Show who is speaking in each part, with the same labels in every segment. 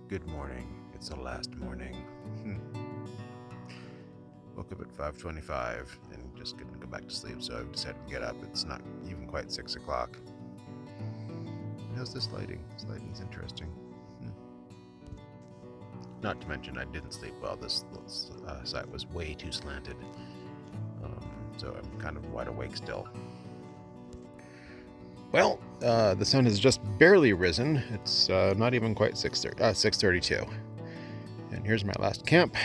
Speaker 1: Good morning. It's the last morning. Woke up at 5:25 and just couldn't go back to sleep, so I've decided to get up. It's not even quite 6 o'clock. How's this lighting? This lighting's interesting. Not to mention I didn't sleep well. This site was way too slanted. So I'm kind of wide awake still. Well, the sun has just barely risen. It's not even quite 6:32. And here's my last camp.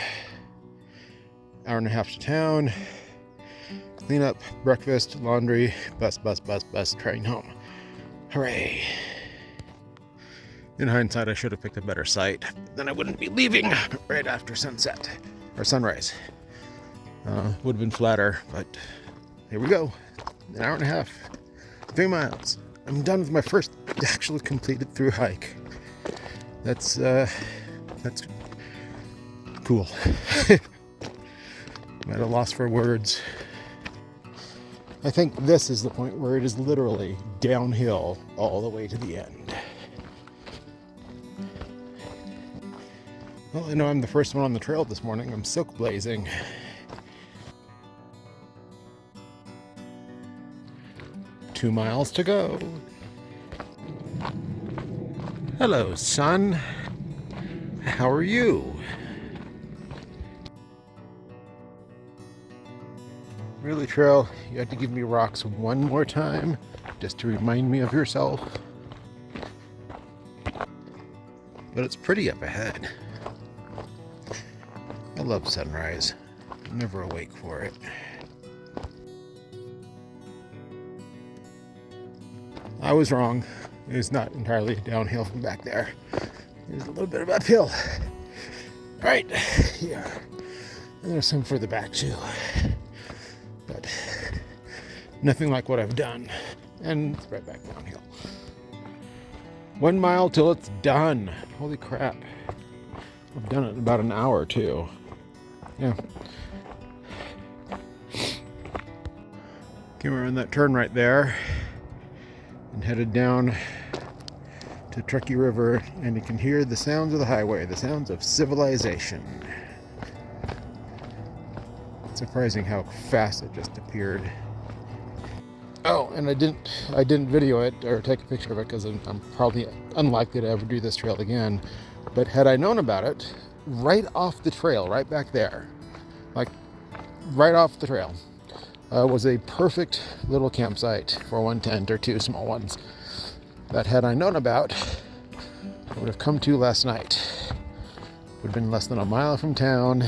Speaker 1: Hour and a half to town. Clean up, breakfast, laundry, bus, train home. Hooray! In hindsight, I should have picked a better site. Then I wouldn't be leaving right after sunset or sunrise. Would have been flatter, but here we go. An hour and a half. 3 miles. I'm done with my first actually completed through hike. That's cool. I'm at a loss for words. I think this is the point where it is literally downhill all the way to the end. Well, I know I'm the first one on the trail this morning. I'm silk blazing. Two miles to go. Hello, son. How are you? Really, trail, you had to give me rocks one more time just to remind me of yourself. But it's pretty up ahead. I love sunrise. I'm never awake for it. I was wrong. It was not entirely downhill from back there. There's a little bit of uphill. Right here. And there's some further back too. But nothing like what I've done. And it's right back downhill. 1 mile till it's done. Holy crap. I've done it in about an hour too. Yeah. Came around that turn right there and headed down to Truckee River, and you can hear the sounds of the highway, the sounds of civilization. It's surprising how fast it just appeared. Oh, and I didn't video it or take a picture of it because I'm probably unlikely to ever do this trail again. But had I known about it, right off the trail, right back there, like right off the trail, was a perfect little campsite for one tent or two small ones that had I known about, I would have come to last night. Would have been less than a mile from town.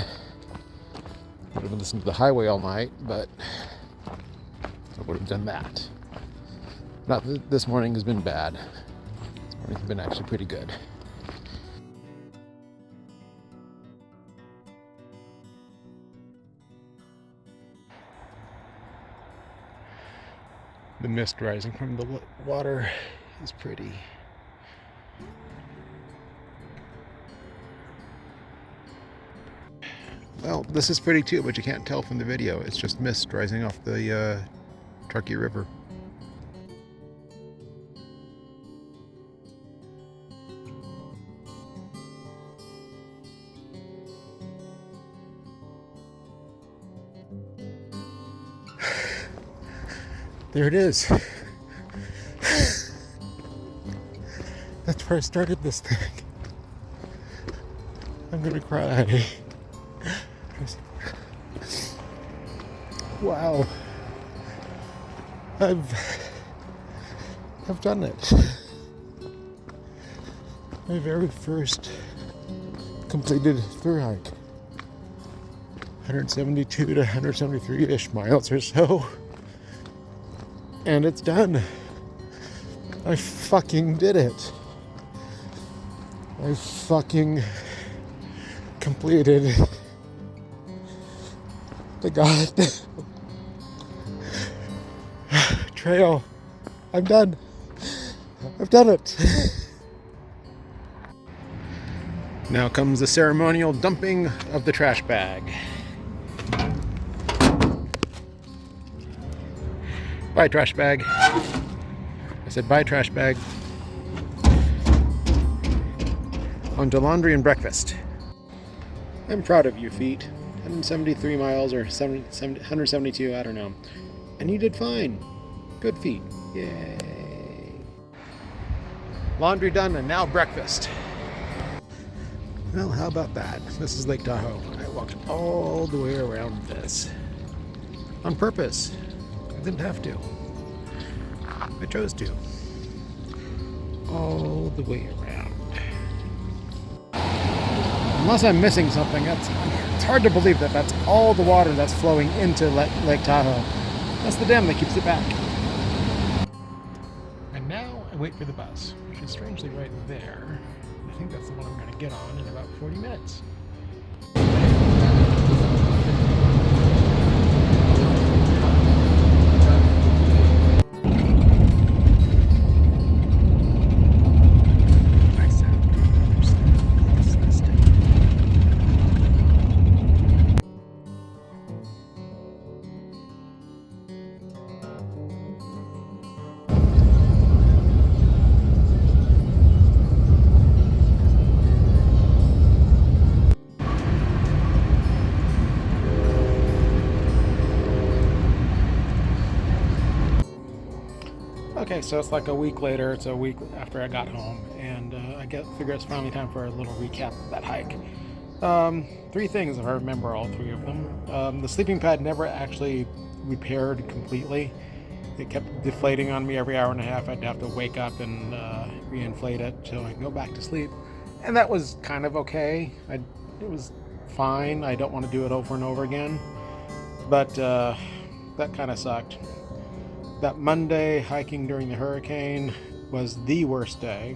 Speaker 1: Would have listened to the highway all night, but I would have done that. Not that this morning has been bad. This morning's been actually pretty good. The mist rising from the water is pretty. Well, this is pretty too, but you can't tell from the video. It's just mist rising off the Truckee River. There it is. That's where I started this thing. I'm gonna cry. Wow. I've done it. My very first completed through hike. 172 to 173-ish miles or so. And it's done. I fucking did it. I fucking completed the goddamn trail. I'm done. I've done it. Now comes the ceremonial dumping of the trash bag. Bye, trash bag. I said bye, trash bag. on to laundry and breakfast. I'm proud of you, feet. 173 miles or 172, I don't know. And you did fine. Good feet. Yay. Laundry done and now breakfast. Well, how about that? This is Lake Tahoe. I walked all the way around this. On purpose. I didn't have to. I chose to. All the way around. Unless I'm missing something, it's hard to believe that that's all the water that's flowing into Lake Tahoe. That's the dam that keeps it back. And now I wait for the bus, which is strangely right there. I think that's the one I'm going to get on in about 40 minutes. Okay, so it's like a week later. It's a week after I got home, and I figure it's finally time for a little recap of that hike. Three things, if I remember all three of them. The sleeping pad never actually repaired completely. It kept deflating on me every hour and a half. I'd have to wake up and reinflate it so I could go back to sleep. And that was kind of okay. It was fine. I don't want to do it over and over again. But that kind of sucked. That Monday hiking during the hurricane was the worst day.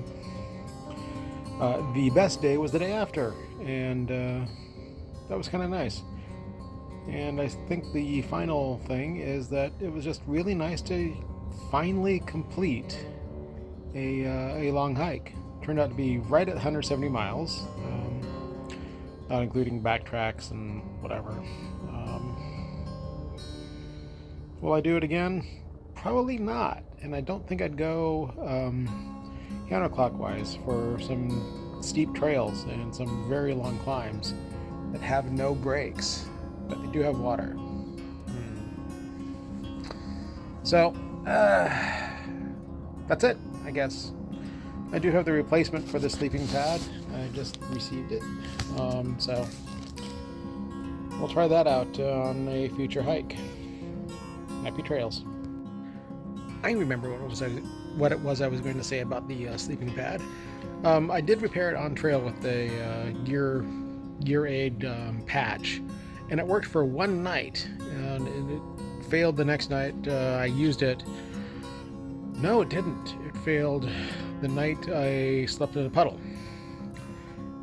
Speaker 1: The best day was the day after, and that was kind of nice. And I think the final thing is that it was just really nice to finally complete a long hike. Turned out to be right at 170 miles, not including backtracks and whatever. Will I do it again? Probably not, and I don't think I'd go counterclockwise for some steep trails and some very long climbs that have no brakes, but they do have water. So, that's it, I guess. I do have the replacement for the sleeping pad. I just received it, so we'll try that out on a future hike. Happy trails. I remember what it was I was going to say about the sleeping pad. I did repair it on trail with the gear aid patch, and it worked for one night, and it failed the next night. I used it. No, it didn't. It failed the night I slept in a puddle.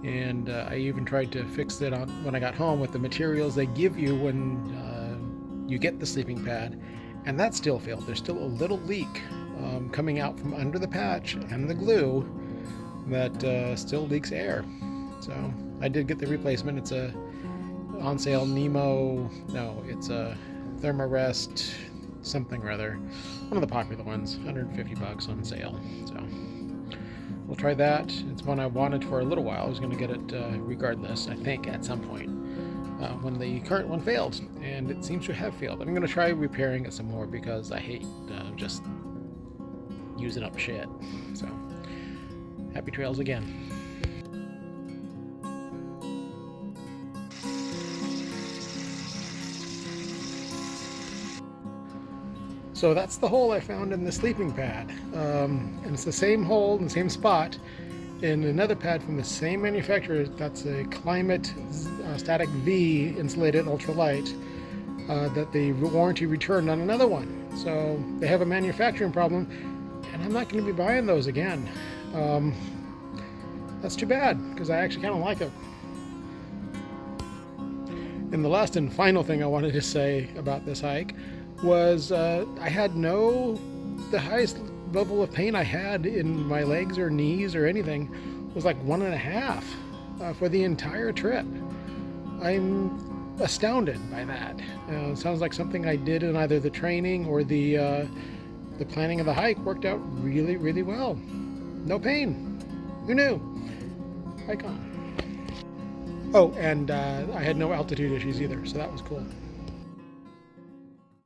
Speaker 1: And I even tried to fix it when I got home with the materials they give you when you get the sleeping pad. And that still failed. There's still a little leak coming out from under the patch and the glue that still leaks air. So I did get the replacement. It's a on sale it's a Thermarest something or other. One of the popular ones, $150 on sale. So we'll try that. It's one I wanted for a little while. I was going to get it regardless, I think, at some point. When the current one failed, and it seems to have failed. I'm going to try repairing it some more because I hate just using up shit. So, happy trails again. So that's the hole I found in the sleeping pad. And it's the same hole in the same spot in another pad from the same manufacturer. That's a Climate Static V insulated ultralight that the warranty returned on another one. So they have a manufacturing problem, and I'm not going to be buying those again. That's too bad, because I actually kind of like it. And the last and final thing I wanted to say about this hike was I had the highest level of pain I had in my legs or knees or anything was like 1.5 for the entire trip. I'm astounded by that. It sounds like something I did in either the training or the planning of the hike worked out really, really well. No pain. Who knew? hike on. Oh, and I had no altitude issues either, so that was cool.